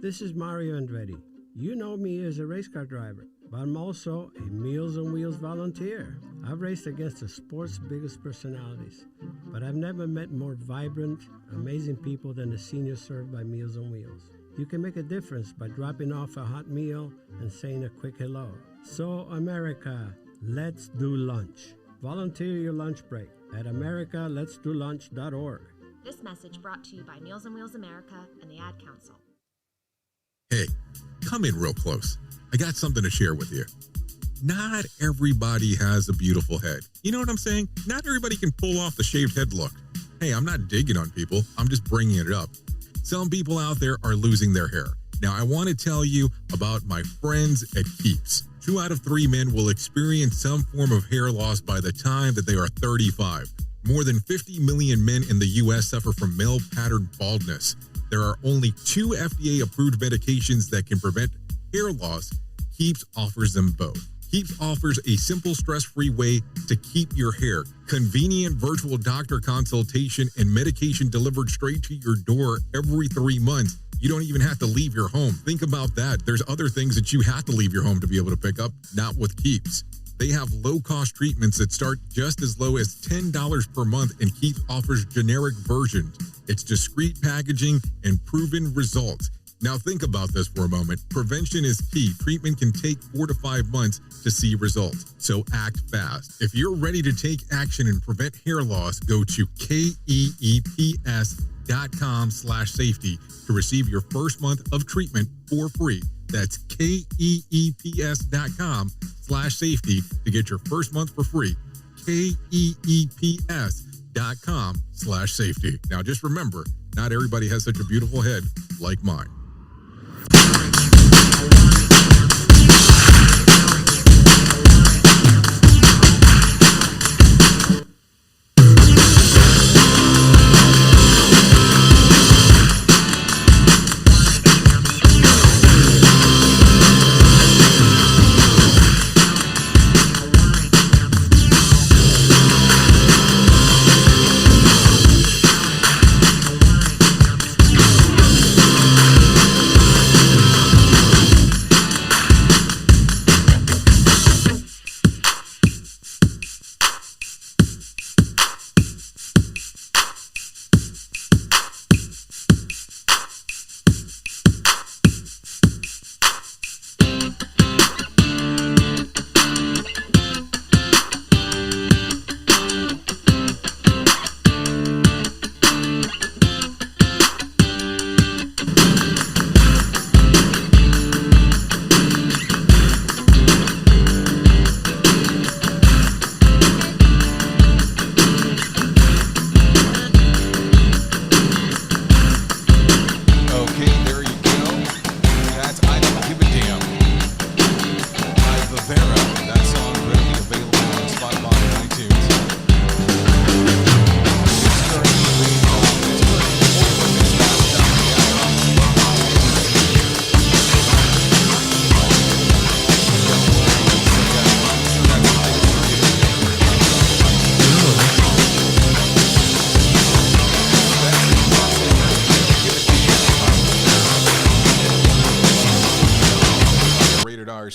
This is Mario Andretti. You know me as a race car driver, but I'm also a Meals on Wheels volunteer. I've raced against the sport's biggest personalities, but I've never met more vibrant, amazing people than the seniors served by Meals on Wheels. You can make a difference by dropping off a hot meal and saying a quick hello. So, America, let's do lunch. Volunteer your lunch break at americaletsdolunch.org. This message brought to you by Meals on Wheels America and the Ad Council. Hey, come in real close. I got something to share with you. Not everybody has a beautiful head. You know what I'm saying? Not everybody can pull off the shaved head look. Hey, I'm not digging on people. I'm just bringing it up. Some people out there are losing their hair. Now, I want to tell you about my friends at Keeps. 2 out of 3 men will experience some form of hair loss by the time that they are 35. More than 50 million men in the U.S. suffer from male pattern baldness. There are only 2 FDA-approved medications that can prevent hair loss. Keeps offers them both. Keeps offers a simple, stress-free way to keep your hair. Convenient virtual doctor consultation and medication delivered straight to your door every 3 months. You don't even have to leave your home. Think about that. There's other things that you have to leave your home to be able to pick up, not with Keeps. They have low-cost treatments that start just as low as $10 per month, and Keeps offers generic versions. It's discreet packaging and proven results. Now think about this for a moment. Prevention is key. Treatment can take 4 to 5 months to see results. So act fast. If you're ready to take action and prevent hair loss, go to keeps.com/safety to receive your first month of treatment for free. That's keeps.com/safety to get your first month for free. keeps.com/safety. Now just remember, not everybody has such a beautiful head like mine.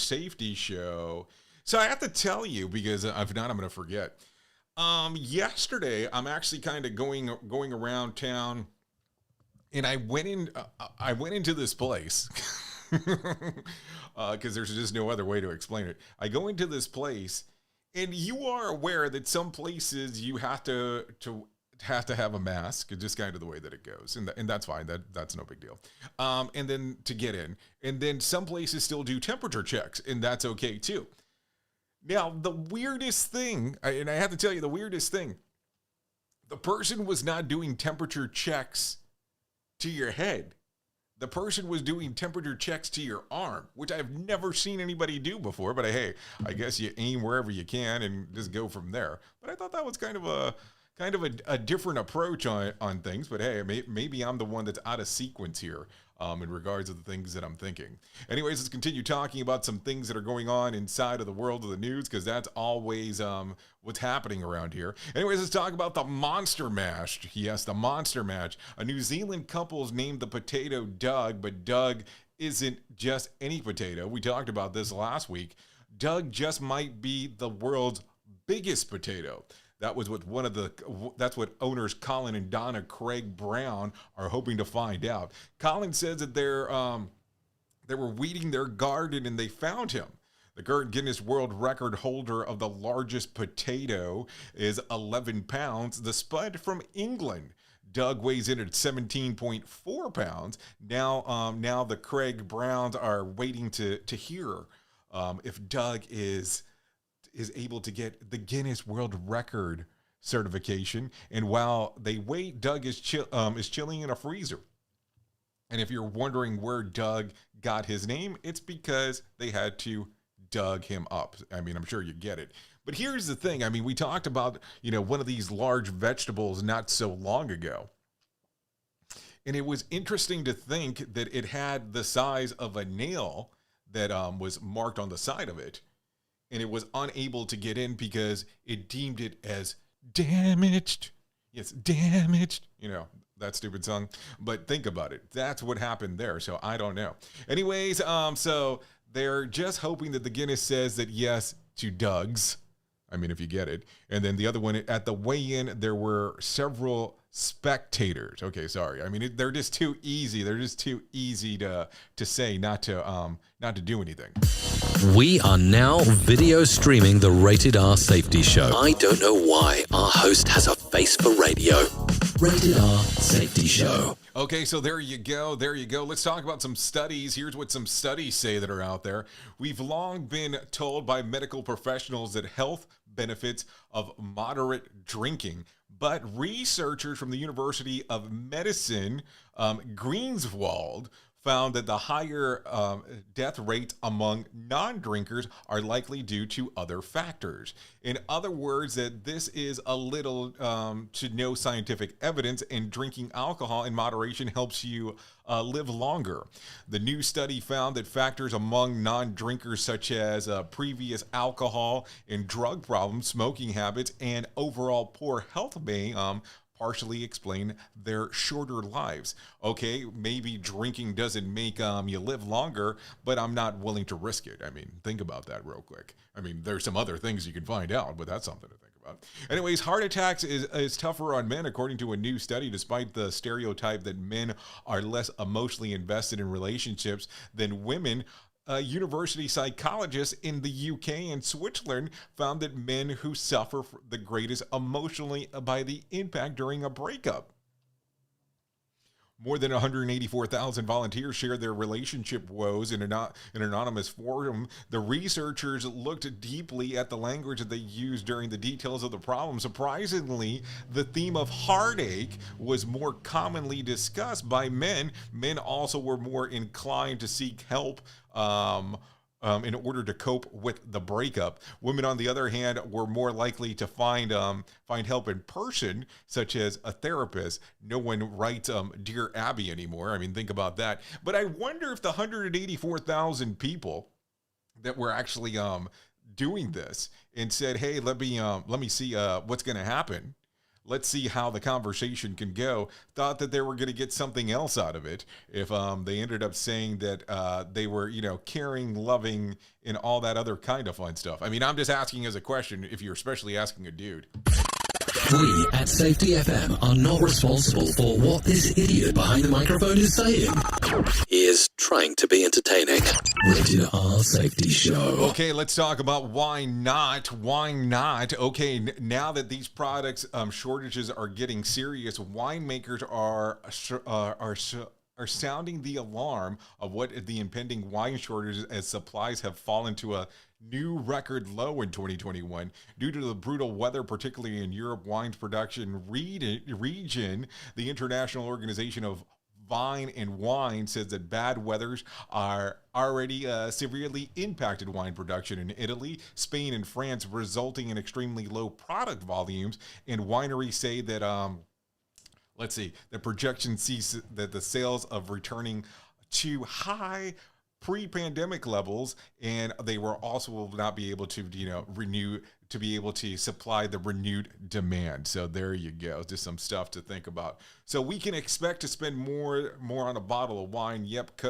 Safety Show. So I have to tell you, because if not, I'm going to forget. Yesterday, I'm actually kind of going around town, and I went into this place because there's just no other way to explain it. I go into this place, and you are aware that some places you have to have a mask. It's just kind of the way that it goes, and that's fine. That's no big deal. And then to get in, and then some places still do temperature checks, and that's okay too. Now, the weirdest thing, and I have to tell you the weirdest thing, the person was not doing temperature checks to your head. The person was doing temperature checks to your arm, which I've never seen anybody do before. But hey, I guess you aim wherever you can and just go from there. But I thought that was kind of a different approach on things. But hey, maybe I'm the one that's out of sequence here in regards to the things that I'm thinking. Anyways, let's continue talking about some things that are going on inside of the world of the news, because that's always what's happening around here. Anyways, let's talk about the Monster Mash. Yes, the Monster Mash. A New Zealand couple is named the potato Doug, but Doug isn't just any potato. We talked about this last week. Doug just might be the world's biggest potato. That was what that's what owners Colin and Donna Craig Brown are hoping to find out. Colin says that they were weeding their garden and they found him. The Guinness World Record holder of the largest potato is 11 pounds. The spud from England. Doug weighs in at 17.4 pounds. Now the Craig Browns are waiting to hear if Doug is able to get the Guinness World Record certification. And while they wait, Doug is chilling in a freezer. And if you're wondering where Doug got his name, it's because they had to dug him up. I mean, I'm sure you get it. But here's the thing. I mean, we talked about, one of these large vegetables not so long ago. And it was interesting to think that it had the size of a nail that was marked on the side of it. And it was unable to get in because it deemed it as damaged. Yes, damaged. That stupid song. But think about it. That's what happened there. So I don't know. Anyways, so they're just hoping that the Guinness says that yes to Doug's. I mean, if you get it. And then the other one, at the weigh-in, there were several spectators. Okay, sorry. I mean, they're just too easy. They're just too easy to say, not to do anything. We are now video streaming the Rated R Safety Show. I don't know why our host has a face for radio. Rated R Safety Show. Okay, so there you go. There you go. Let's talk about some studies. Here's what some studies say that are out there. We've long been told by medical professionals that health benefits of moderate drinking, but researchers from the University of Medicine, Greenswald, found that the higher death rates among non-drinkers are likely due to other factors. In other words, that this is a little to no scientific evidence, and drinking alcohol in moderation helps you live longer. The new study found that factors among non-drinkers such as previous alcohol and drug problems, smoking habits, and overall poor health may partially explain their shorter lives. Okay, maybe drinking doesn't make you live longer, but I'm not willing to risk it. I mean, think about that real quick. I mean, there's some other things you can find out, but that's something to think about. Anyways, heart attacks is tougher on men, according to a new study, despite the stereotype that men are less emotionally invested in relationships than women. University psychologists in the UK and Switzerland found that men who suffer the greatest emotionally by the impact during a breakup. More than 184,000 volunteers shared their relationship woes in an anonymous forum. The researchers looked deeply at the language that they used during the details of the problem. Surprisingly, the theme of heartache was more commonly discussed by men. Men also were more inclined to seek help in order to cope with the breakup. Women, on the other hand, were more likely to find help in person, such as a therapist. No one writes Dear Abby anymore. I mean, think about that. But I wonder if the 184,000 people that were actually doing this and said, hey, let me see what's going to happen. let's see how the conversation can go. Thought that they were going to get something else out of it if they ended up saying that they were, caring, loving, and all that other kind of fun stuff. I mean, I'm just asking as a question if you're especially asking a dude. We at Safety FM are not responsible for what this idiot behind the microphone is saying. He is trying to be entertaining. Rated R Safety Show. Okay, let's talk about why not. Why not? Okay, now that these products shortages are getting serious, winemakers are sounding the alarm of what the impending wine shortages as supplies have fallen to a new record low in 2021 due to the brutal weather, particularly in Europe. Wine's production region, the International Organization of Vine and Wine, says that bad weathers are already severely impacted wine production in Italy, Spain, and France, resulting in extremely low product volumes. And wineries say that the projection sees that the sales of returning to high pre-pandemic levels, and they will also not be able to, be able to supply the renewed demand. So there you go. Just some stuff to think about. So we can expect to spend more on a bottle of wine. Yep.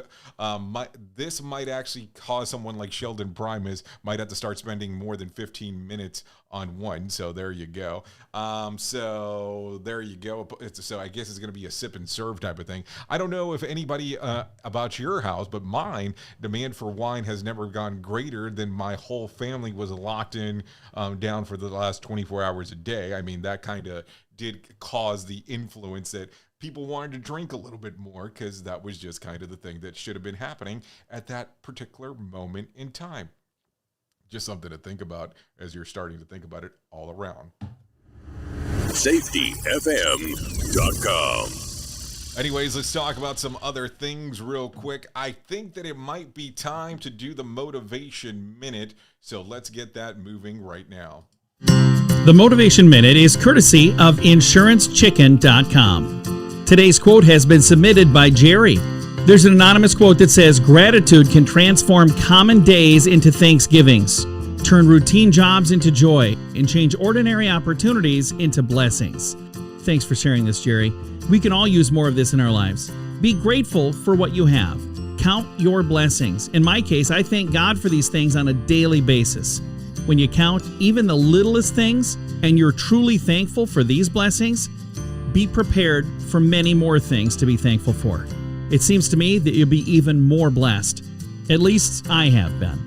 This might actually cause someone like Sheldon Primus might have to start spending more than 15 minutes on one. So there you go. So there you go. So I guess it's going to be a sip and serve type of thing. I don't know if anybody about your house, but mine, demand for wine has never gone greater than my whole family was locked in down for the last 24 hours a day. I mean, that kind of did cause the influence that people wanted to drink a little bit more, because that was just kind of the thing that should have been happening at that particular moment in time. Just something to think about as you're starting to think about it all around. SafetyFM.com. Anyways, let's talk about some other things real quick. I think that it might be time to do the Motivation Minute, so let's get that moving right now. The Motivation Minute is courtesy of InsuranceChicken.com. Today's quote has been submitted by Jerry. There's an anonymous quote that says, "Gratitude can transform common days into Thanksgivings, turn routine jobs into joy, and change ordinary opportunities into blessings." Thanks for sharing this, Jerry. We can all use more of this in our lives. Be grateful for what you have. Count your blessings. In my case, I thank God for these things on a daily basis. When you count even the littlest things and you're truly thankful for these blessings, be prepared for many more things to be thankful for. It seems to me that you'll be even more blessed. At least I have been,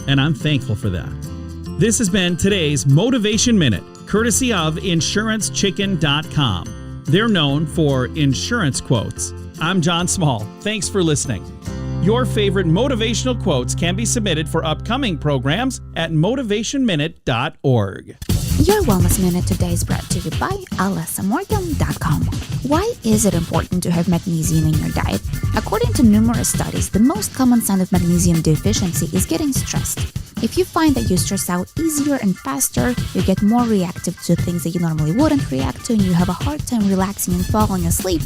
and I'm thankful for that. This has been today's Motivation Minute, courtesy of InsuranceChicken.com. They're known for insurance quotes. I'm John Small. Thanks for listening. Your favorite motivational quotes can be submitted for upcoming programs at motivationminute.org. Your Wellness Minute today is brought to you by alessamorgan.com. Why is it important to have magnesium in your diet? According to numerous studies, the most common sign of magnesium deficiency is getting stressed. If you find that you stress out easier and faster, you get more reactive to things that you normally wouldn't react to, and you have a hard time relaxing and falling asleep,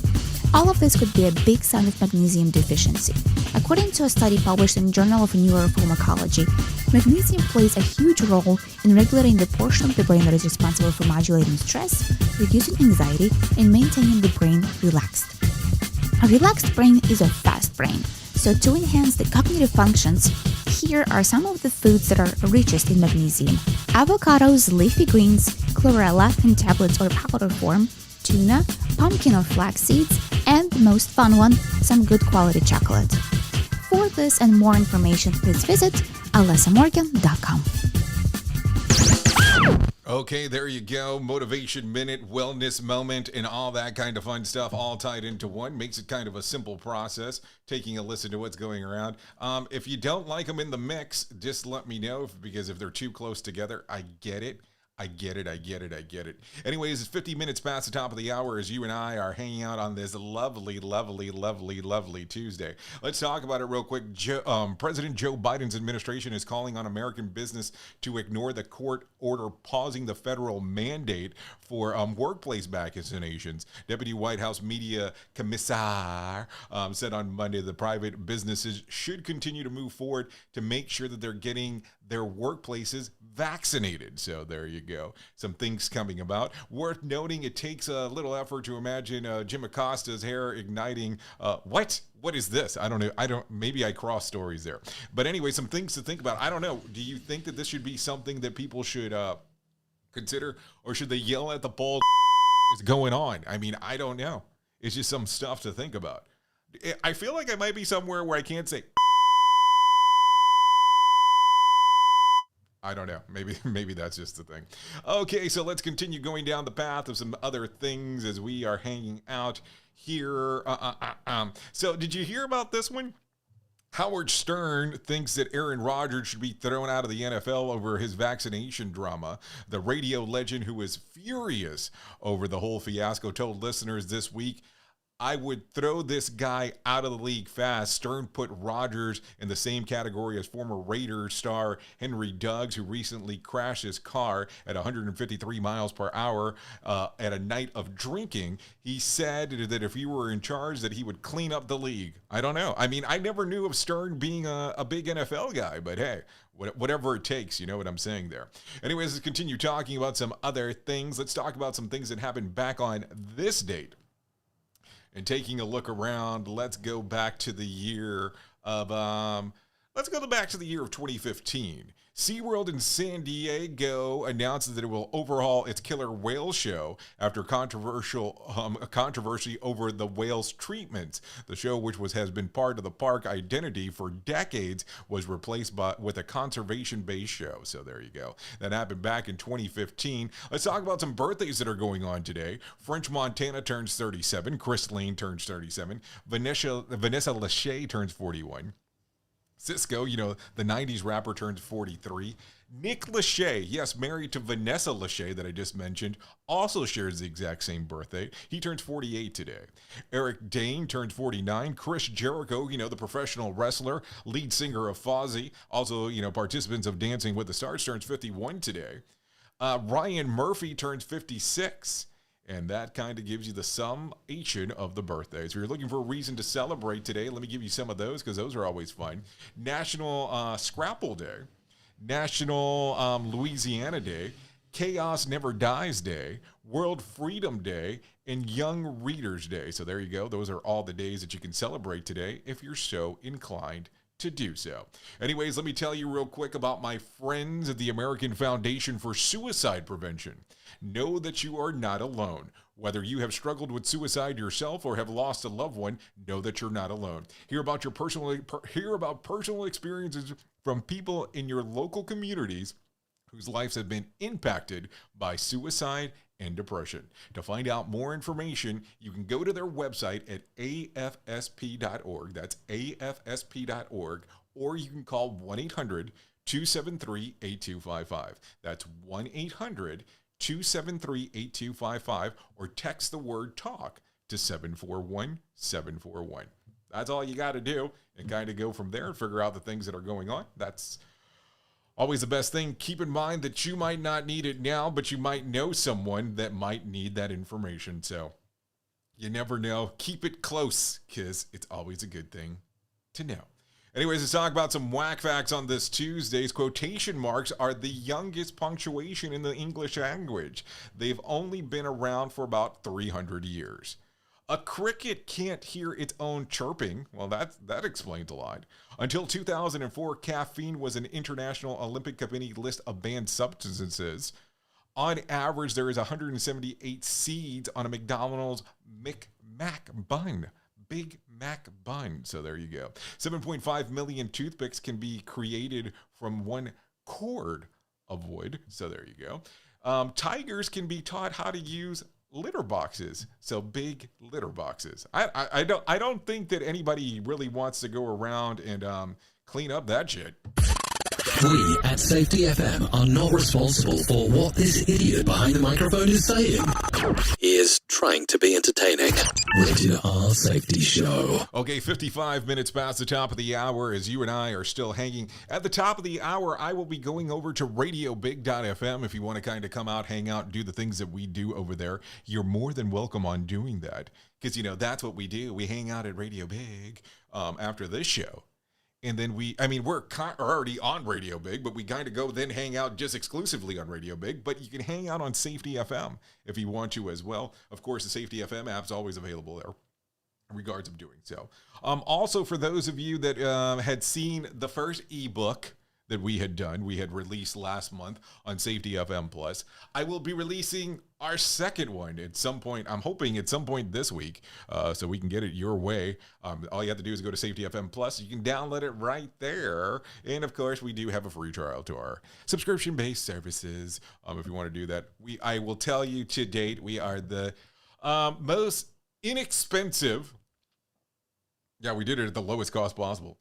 all of this could be a big sign of magnesium deficiency. According to a study published in Journal of Neuropharmacology, magnesium plays a huge role in regulating the portion of the brain that is responsible for modulating stress, reducing anxiety, and maintaining the brain relaxed. A relaxed brain is a fast brain, so to enhance the cognitive functions, here are some of the foods that are richest in magnesium: avocados, leafy greens, chlorella in tablets or powder form, tuna, pumpkin or flax seeds, and the most fun one, some good quality chocolate. For this and more information, please visit alessamorgan.com. Okay, there you go. Motivation Minute, Wellness Moment, and all that kind of fun stuff all tied into one. Makes it kind of a simple process, taking a listen to what's going around. If you don't like them in the mix, just let me know, because if they're too close together, I get it. Anyways, it's 50 minutes past the top of the hour as you and I are hanging out on this lovely Tuesday. Let's talk about it real quick. President Joe Biden's administration is calling on American business to ignore the court order pausing the federal mandate for workplace vaccinations. Deputy White House Media Commissar said on Monday that private businesses should continue to move forward to make sure that they're getting their workplaces vaccinated. So there you go. Some things coming about. Worth noting, it takes a little effort to imagine Jim Acosta's hair igniting. What? What is this? I don't know. Maybe I cross stories there. But anyway, some things to think about. I don't know. Do you think that this should be something that people should consider? Or should they yell at the bald is going on? I mean, I don't know. It's just some stuff to think about. I feel like I might be somewhere where I can't say. I don't know. Maybe that's just the thing. Okay, so let's continue going down the path of some other things as we are hanging out here. So did you hear about this one? Howard Stern thinks that Aaron Rodgers should be thrown out of the NFL over his vaccination drama. The radio legend, who was furious over the whole fiasco, told listeners this week, "I would throw this guy out of the league fast." Stern put Rodgers in the same category as former Raiders star Henry Duggs, who recently crashed his car at 153 miles per hour at a night of drinking. He said that if he were in charge, that he would clean up the league. I don't know. I mean, I never knew of Stern being a big NFL guy, but hey, whatever it takes, you know what I'm saying there. Anyways, let's continue talking about some other things. Let's talk about some things that happened back on this date. And taking a look around, let's go back to the year of 2015. SeaWorld in San Diego announces that it will overhaul its killer whale show after controversy over the whale's treatments. The show, which has been part of the park identity for decades, was replaced with a conservation-based show. So there you go. That happened back in 2015. Let's talk about some birthdays that are going on today. French Montana turns 37. Chris Lane turns 37. Vanessa Lachey turns 41. Cisco, the 90s rapper, turns 43. Nick Lachey, yes, married to Vanessa Lachey that I just mentioned, also shares the exact same birthday. He turns 48 today. Eric Dane turns 49. Chris Jericho, the professional wrestler, lead singer of Fozzy, also, participants of Dancing with the Stars, turns 51 today. Ryan Murphy turns 56. And that kind of gives you the summation of the birthdays. If you're looking for a reason to celebrate today, let me give you some of those because those are always fun. National Scrapple Day, National Louisiana Day, Chaos Never Dies Day, World Freedom Day, and Young Readers Day. So there you go. Those are all the days that you can celebrate today if you're so inclined to do so. Anyways, let me tell you real quick about my friends at the American Foundation for Suicide Prevention. Know that you are not alone. Whether you have struggled with suicide yourself or have lost a loved one, know that you're not alone. Hear about personal experiences from people in your local communities whose lives have been impacted by suicide and depression. To find out more information, you can go to their website at afsp.org. That's afsp.org. Or you can call 1-800-273-8255. That's 1-800-273-8255, or text the word TALK to 741-741. That's all you got to do, and kind of go from there and figure out the things that are going on. That's always the best thing. Keep in mind that you might not need it now, but you might know someone that might need that information. So you never know. Keep it close, because it's always a good thing to know. Anyways, let's talk about some whack facts on this Tuesday's. Quotation marks are the youngest punctuation in the English language. They've only been around for about 300 years. A cricket can't hear its own chirping. Well, that explains a lot. Until 2004, caffeine was an International Olympic Committee list of banned substances. On average, there is 178 seeds on a McDonald's Mac bun. Big Mac bun. So there you go. 7.5 million toothpicks can be created from one cord of wood. So there you go. Tigers can be taught how to use litter boxes. So big litter boxes. I don't think that anybody really wants to go around and clean up that shit. We at Safety FM are not responsible for what this idiot behind the microphone is saying. He is trying to be entertaining. Rated R Safety Show. Okay, 55 minutes past the top of the hour as you and I are still hanging. At the top of the hour, I will be going over to RadioBig.fm if you want to kind of come out, hang out, and do the things that we do over there. You're more than welcome on doing that because, that's what we do. We hang out at Radio Big after this show. And then we're already on Radio Big, but we kind of go then hang out just exclusively on Radio Big. But you can hang out on Safety FM if you want to as well. Of course, the Safety FM app's always available there in regards of doing so. Also, for those of you that had seen the first ebook that we had released last month on Safety FM Plus, I will be releasing our second one at some point. I'm hoping at some point this week, so we can get it your way. All you have to do is go to Safety FM Plus. You can download it right there. And of course, we do have a free trial to our subscription-based services. If you want to do that, I will tell you to date, we are the most inexpensive. Yeah, we did it at the lowest cost possible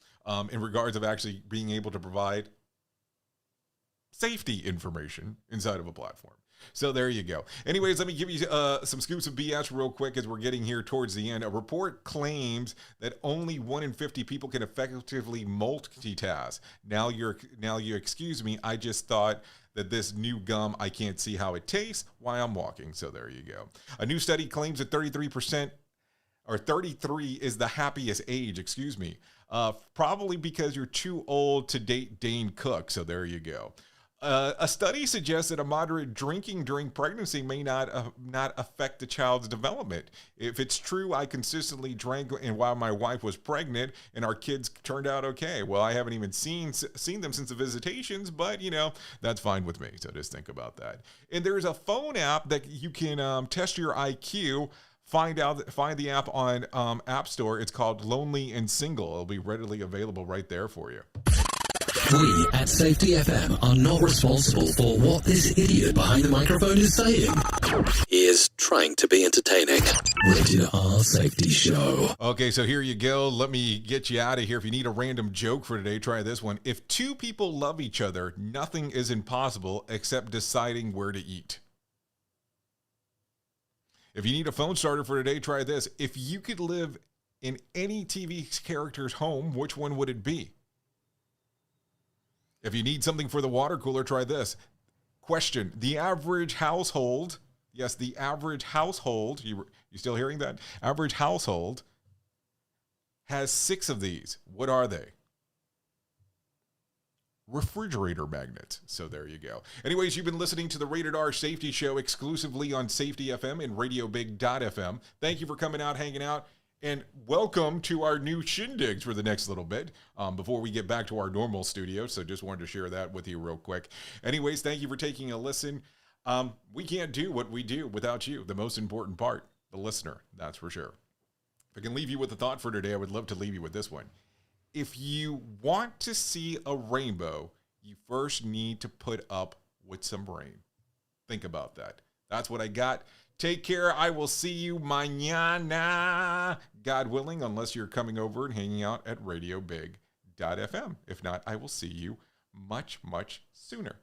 in regards of actually being able to provide safety information inside of a platform. So there you go. Anyways, let me give you some scoops of BS real quick as we're getting here towards the end. A report claims that only 1 in 50 people can effectively multitask. Now you excuse me, I just thought that this new gum, I can't see how it tastes while I'm walking. So there you go. A new study claims that 33 is the happiest age, probably because you're too old to date Dane Cook. So there you go. A study suggests that a moderate drinking during pregnancy may not affect the child's development. If it's true, I consistently drank and while my wife was pregnant and our kids turned out okay. Well, I haven't even seen them since the visitations, but that's fine with me. So just think about that. And there's a phone app that you can test your IQ. Find the app on App Store. It's called Lonely and Single. It'll be readily available right there for you. We at Safety FM are not responsible for what this idiot behind the microphone is saying. He is trying to be entertaining. Rated R Safety Show. Okay, so here you go. Let me get you out of here. If you need a random joke for today, try this one. If two people love each other, nothing is impossible except deciding where to eat. If you need a phone starter for today, try this. If you could live in any TV character's home, which one would it be? If you need something for the water cooler, try this. Question, the average household, yes, the average household, you still hearing that? Average household has 6 of these. What are they? Refrigerator magnets. So there you go. Anyways, you've been listening to the Rated R Safety Show exclusively on Safety FM and RadioBig.fm. Thank you for coming out, hanging out, and welcome to our new shindigs for the next little bit before we get back to our normal studio. So just wanted to share that with you real quick. Anyways, thank you for taking a listen. We can't do what we do without you. The most important part, the listener, that's for sure. If I can leave you with a thought for today, I would love to leave you with this one. If you want to see a rainbow, you first need to put up with some rain. Think about that. That's what I got. Take care. I will see you mañana, God willing, unless you're coming over and hanging out at RadioBig.fm. If not, I will see you much, much sooner.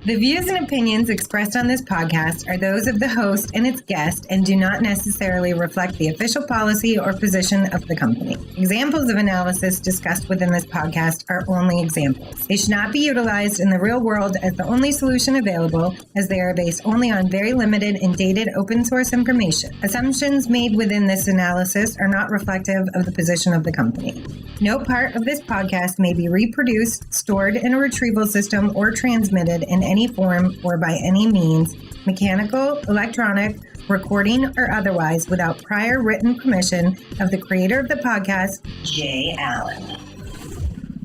The views and opinions expressed on this podcast are those of the host and its guest and do not necessarily reflect the official policy or position of the company. Examples of analysis discussed within this podcast are only examples. They should not be utilized in the real world as the only solution available, as they are based only on very limited and dated open source information. Assumptions made within this analysis are not reflective of the position of the company. No part of this podcast may be reproduced, stored in a retrieval system, or transmitted in any form or by any means, mechanical, electronic, recording, or otherwise, without prior written permission of the creator of the podcast, Jay Allen.